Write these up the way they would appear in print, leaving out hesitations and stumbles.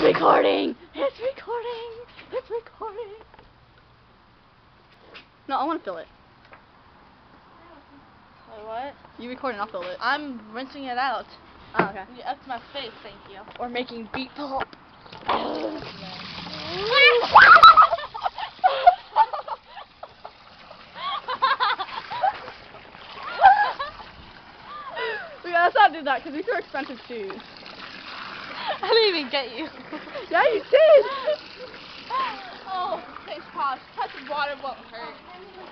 recording! It's recording! It's recording! No, I want to fill it. Wait, what? You record and I'll fill it. I'm rinsing it out. Oh, okay. Up to my face, thank you. Or making beat pop. Let's not do that because these are expensive shoes. I didn't even get you. Yeah, you did. Oh, thanks, Posh. Touching water won't hurt.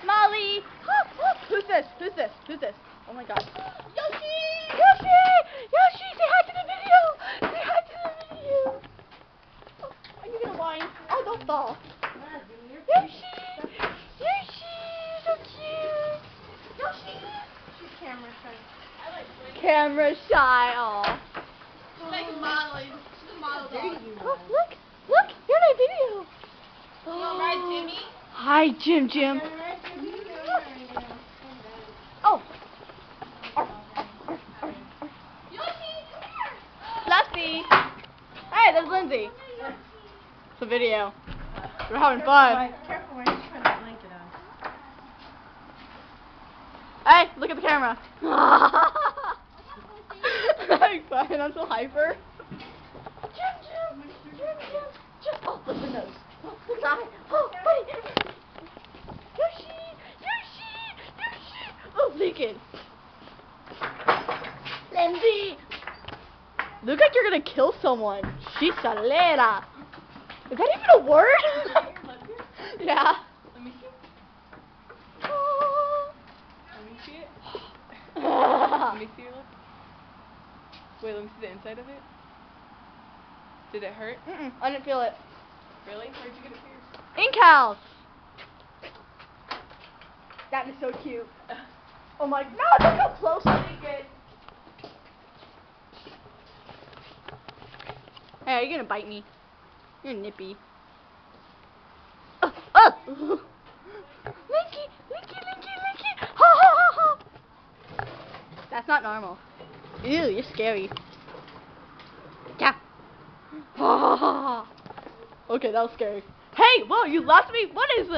Molly. Who's this? Who's this? Who's this? Oh my God. Yoshi! Yoshi! Yoshi, say hi to the video! Say hi to the video! Oh, are you gonna whine? Oh, don't fall. Yoshi! Yoshi! So cute! Yoshi! She's camera shy. I like swing. Camera shy, aw. She's like modeling. She's a model dog. Oh, look! Look! You're in my video! You alright, Jimmy? Hi, Jim. Oh! Yoshi, come here! Fluffy! Hey, there's Lindsay. It's a video. We're having fun. Careful when you turn that blanket on. Hey, look at the camera. Like, fine, I'm so hyper. Jim. Oh, look at the nose. Oh, look at the eye. Oh, buddy. Yoshi. Oh, leaking. Lindsay. Look like you're gonna kill someone. Chisalera. Is that even a word? Yeah. Let me see. Oh. Let me see it. Let me see it. Wait, let me see the inside of it. Did it hurt? I didn't feel it. Really? Where'd you get it pierced? Ink house. That is so cute. Oh my God! No, don't go close. Hey, are you gonna bite me? You're nippy. Linky! Ha! That's not normal. Ew, you're scary. Yeah. Okay, that was scary. Hey, whoa, you left me? What is this?